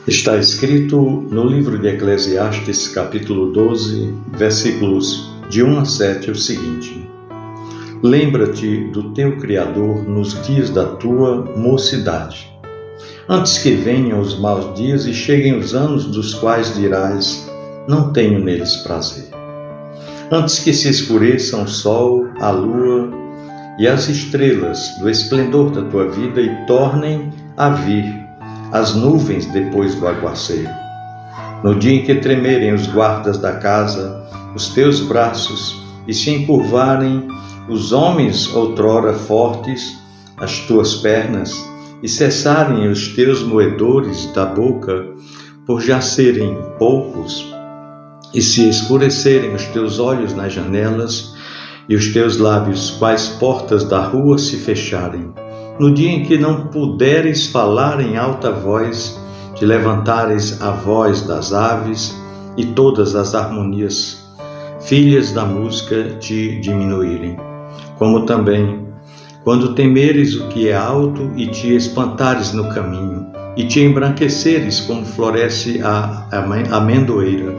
Está escrito no livro de Eclesiastes, capítulo 12, versículos de 1 a 7, o seguinte: Lembra-te do teu Criador nos dias da tua mocidade, antes que venham os maus dias e cheguem os anos dos quais dirás, não tenho neles prazer. Antes que se escureçam o sol, a lua e as estrelas do esplendor da tua vida e tornem a vir as nuvens depois do aguaceiro. No dia em que tremerem os guardas da casa, os teus braços, e se encurvarem os homens outrora fortes, as tuas pernas, e cessarem os teus moedores da boca, por já serem poucos, e se escurecerem os teus olhos nas janelas, e os teus lábios, quais portas da rua, se fecharem, no dia em que não puderes falar em alta voz, te levantares a voz das aves e todas as harmonias, filhas da música, te diminuírem. Como também, quando temeres o que é alto e te espantares no caminho, e te embranqueceres como floresce a amendoeira,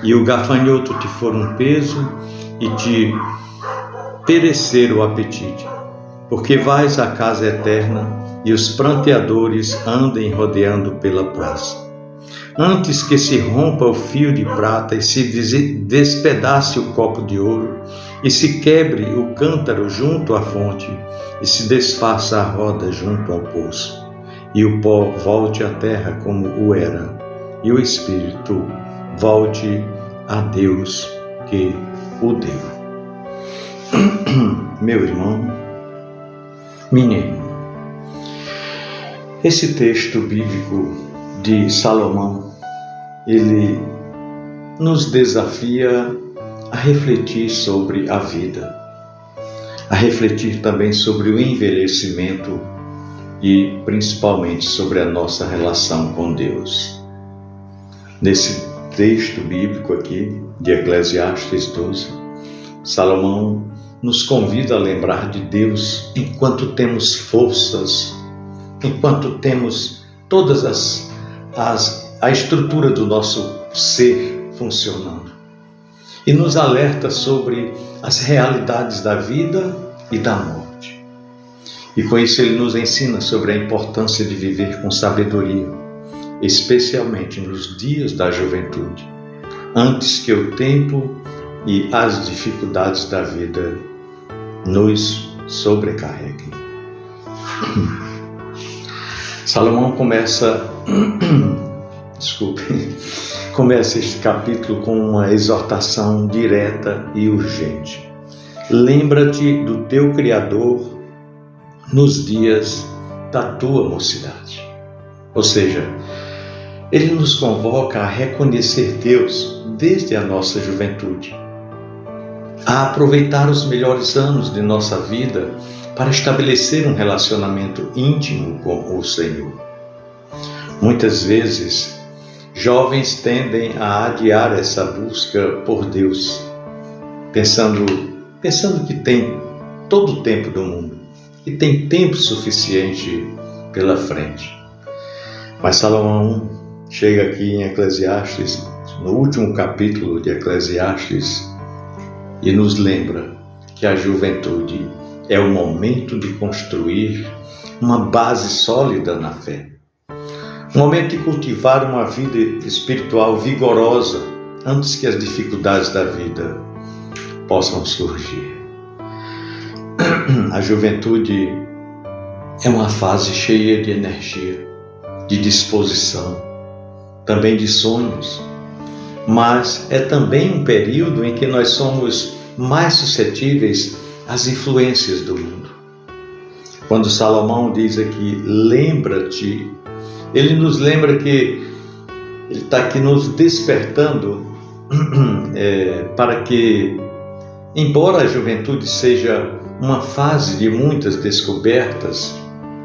e o gafanhoto te for um peso e te perecer o apetite. Porque vais à casa eterna e os pranteadores andem rodeando pela praça. Antes que se rompa o fio de prata e se despedace o copo de ouro, e se quebre o cântaro junto à fonte, e se desfaça a roda junto ao poço, e o pó volte à terra como o era, e o espírito volte a Deus que o deu. Meu irmão, minha irmã, esse texto bíblico de Salomão, ele nos desafia a refletir sobre a vida, a refletir também sobre o envelhecimento e principalmente sobre a nossa relação com Deus. Nesse texto bíblico aqui de Eclesiastes 12, Salomão nos convida a lembrar de Deus enquanto temos forças, enquanto temos todas a estrutura do nosso ser funcionando. E nos alerta sobre as realidades da vida e da morte. E com isso ele nos ensina sobre a importância de viver com sabedoria, especialmente nos dias da juventude, antes que o tempo e as dificuldades da vida nos sobrecarreguem. Salomão começa este capítulo com uma exortação direta e urgente. Lembra-te do teu Criador nos dias da tua mocidade. Ou seja, ele nos convoca a reconhecer Deus desde a nossa juventude, a aproveitar os melhores anos de nossa vida para estabelecer um relacionamento íntimo com o Senhor. Muitas vezes, jovens tendem a adiar essa busca por Deus, pensando que tem todo o tempo do mundo, que tem tempo suficiente pela frente. Mas Salomão chega aqui em Eclesiastes, no último capítulo de Eclesiastes, e nos lembra que a juventude é o momento de construir uma base sólida na fé. Um momento de cultivar uma vida espiritual vigorosa antes que as dificuldades da vida possam surgir. A juventude é uma fase cheia de energia, de disposição, também de sonhos, mas é também um período em que nós somos mais suscetíveis às influências do mundo. Quando Salomão diz aqui, lembra-te, ele nos lembra que ele está aqui nos despertando para que, embora a juventude seja uma fase de muitas descobertas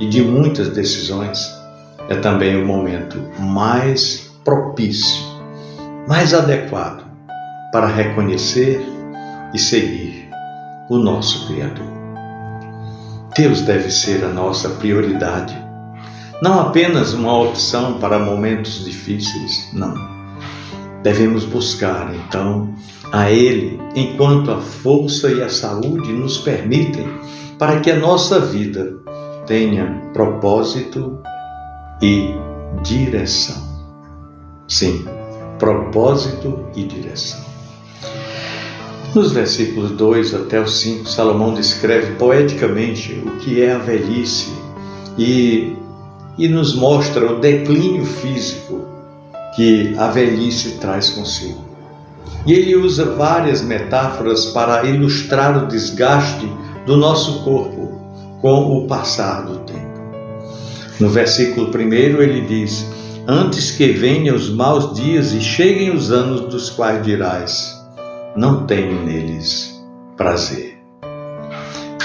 e de muitas decisões, é também o momento mais propício, mais adequado para reconhecer e seguir o nosso Criador. Deus deve ser a nossa prioridade. não apenas uma opção para momentos difíceis, não. Devemos buscar, então, a Ele enquanto a força e a saúde nos permitem, para que a nossa vida tenha propósito e direção. Sim, propósito e direção. Nos versículos 2 até o 5, Salomão descreve poeticamente o que é a velhice e nos mostra o declínio físico que a velhice traz consigo. E ele usa várias metáforas para ilustrar o desgaste do nosso corpo com o passar do tempo. No versículo 1 ele diz: antes que venham os maus dias e cheguem os anos dos quais dirás, não tenho neles prazer.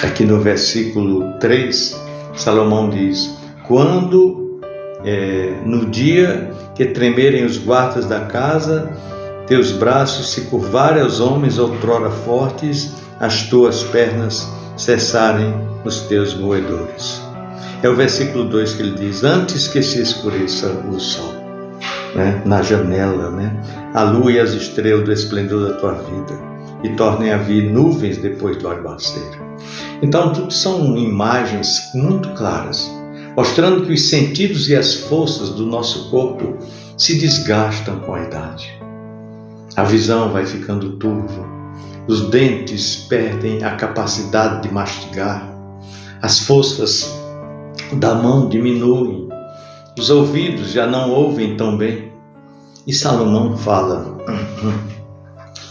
Aqui no versículo 3, Salomão diz: no dia que tremerem os guardas da casa, teus braços se curvarem aos homens outrora fortes, as tuas pernas cessarem os teus moedores. É o versículo 2 que ele diz: antes que se escureça o sol, na janela, a lua e as estrelas do esplendor da tua vida, e tornem a vir nuvens depois do aguaceiro. Então, tudo são imagens muito claras, mostrando que os sentidos e as forças do nosso corpo se desgastam com a idade. A visão vai ficando turva, os dentes perdem a capacidade de mastigar, as forças da mão diminuem, os ouvidos já não ouvem tão bem. E Salomão fala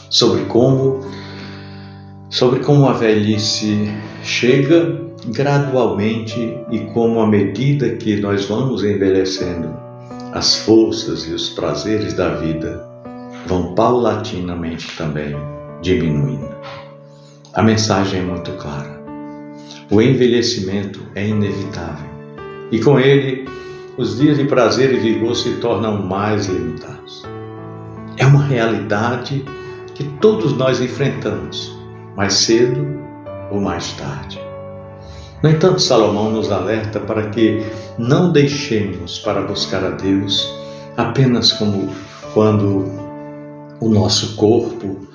sobre como a velhice chega gradualmente e como, à medida que nós vamos envelhecendo, as forças e os prazeres da vida vão paulatinamente também diminuindo. A mensagem é muito clara. O envelhecimento é inevitável e com ele os dias de prazer e vigor se tornam mais limitados. É uma realidade que todos nós enfrentamos, mais cedo ou mais tarde. No entanto, Salomão nos alerta para que não deixemos para buscar a Deus apenas como quando o nosso corpo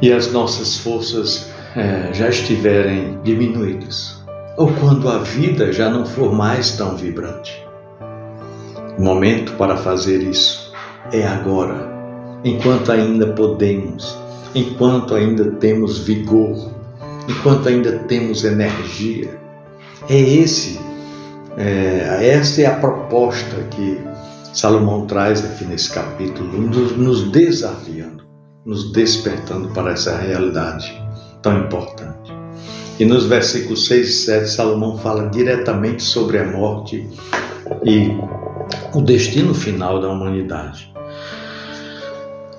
e as nossas forças já estiverem diminuídas, ou quando a vida já não for mais tão vibrante. O momento para fazer isso é agora, enquanto ainda podemos, enquanto ainda temos vigor, enquanto ainda temos energia. Essa é a proposta que Salomão traz aqui nesse capítulo, nos desafiando, nos despertando para essa realidade tão importante. E nos versículos 6 e 7, Salomão fala diretamente sobre a morte e o destino final da humanidade.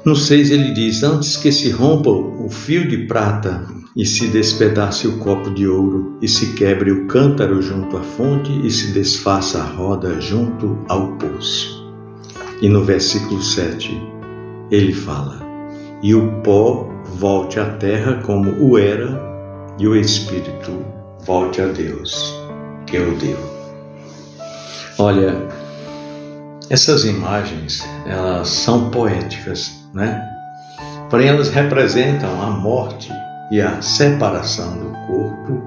No 6 ele diz: antes que se rompa o fio de prata e se despedace o copo de ouro e se quebre o cântaro junto à fonte e se desfaça a roda junto ao poço. E no versículo 7 ele fala: e o pó volte à terra como o era e o espírito volte a Deus que o deu. Olha, essas imagens, elas são poéticas, Porém, elas representam a morte e a separação do corpo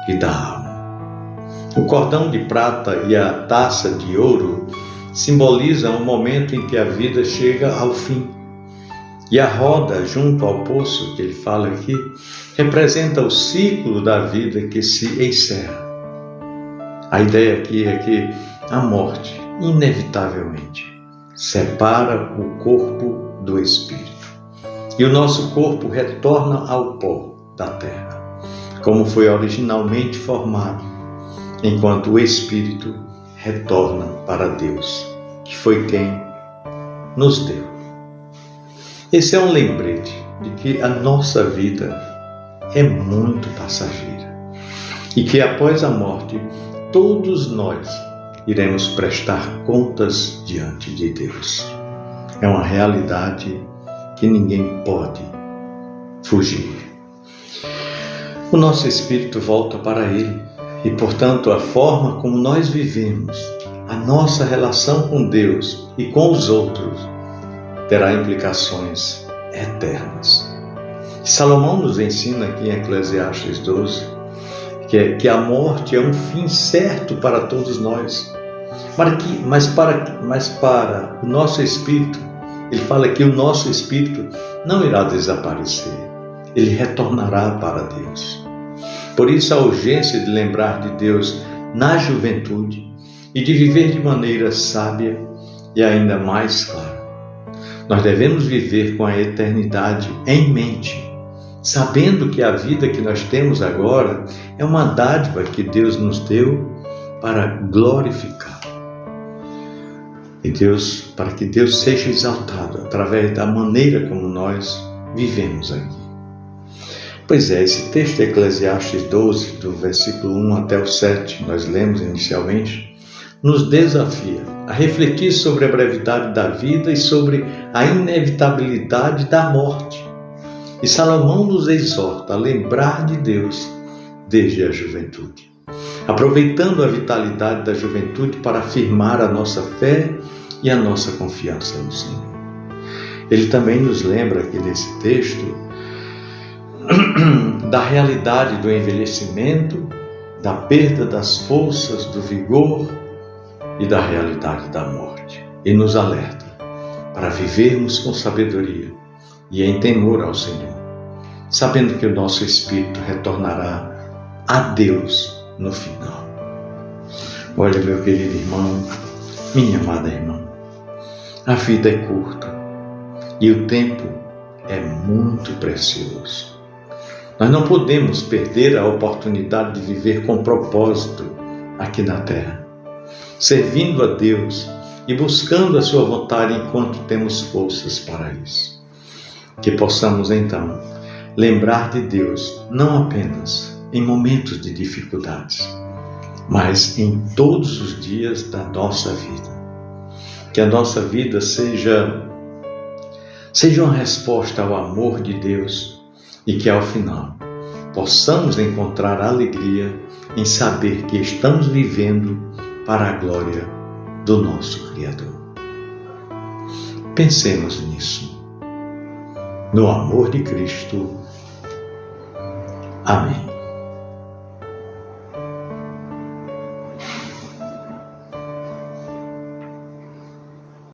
e da alma. O cordão de prata e a taça de ouro simbolizam o momento em que a vida chega ao fim. E a roda junto ao poço, que ele fala aqui, representa o ciclo da vida que se encerra. A ideia aqui é que a morte, inevitavelmente, separa o corpo do espírito. E o nosso corpo retorna ao pó da terra, como foi originalmente formado, enquanto o espírito retorna para Deus, que foi quem nos deu. Esse é um lembrete de que a nossa vida é muito passageira e que após a morte todos nós iremos prestar contas diante de Deus. É uma realidade que ninguém pode fugir. O nosso espírito volta para Ele e, portanto, a forma como nós vivemos a nossa relação com Deus e com os outros terá implicações eternas. Salomão nos ensina aqui em Eclesiastes 12 que a morte é um fim certo para todos nós, mas para o nosso espírito, ele fala que o nosso espírito não irá desaparecer, ele retornará para Deus. Por isso a urgência de lembrar de Deus na juventude e de viver de maneira sábia e ainda mais clara. Nós devemos viver com a eternidade em mente, sabendo que a vida que nós temos agora é uma dádiva que Deus nos deu para glorificar. Para que Deus seja exaltado através da maneira como nós vivemos aqui. Pois é, esse texto de Eclesiastes 12, do versículo 1 até o 7, nós lemos inicialmente, nos desafia a refletir sobre a brevidade da vida e sobre a inevitabilidade da morte. E Salomão nos exorta a lembrar de Deus desde a juventude, aproveitando a vitalidade da juventude para afirmar a nossa fé e a nossa confiança no Senhor. Ele também nos lembra aqui nesse texto da realidade do envelhecimento, da perda das forças, do vigor e da realidade da morte. E nos alerta para vivermos com sabedoria e em temor ao Senhor, sabendo que o nosso espírito retornará a Deus no final. Olha, meu querido irmão, minha amada irmã, a vida é curta e o tempo é muito precioso. Nós não podemos perder a oportunidade de viver com propósito aqui na terra, servindo a Deus e buscando a sua vontade enquanto temos forças para isso. Que possamos então lembrar de Deus não apenas em momentos de dificuldades, mas em todos os dias da nossa vida. Que a nossa vida seja uma resposta ao amor de Deus e que ao final possamos encontrar alegria em saber que estamos vivendo para a glória do nosso Criador. Pensemos nisso, no amor de Cristo. Amém.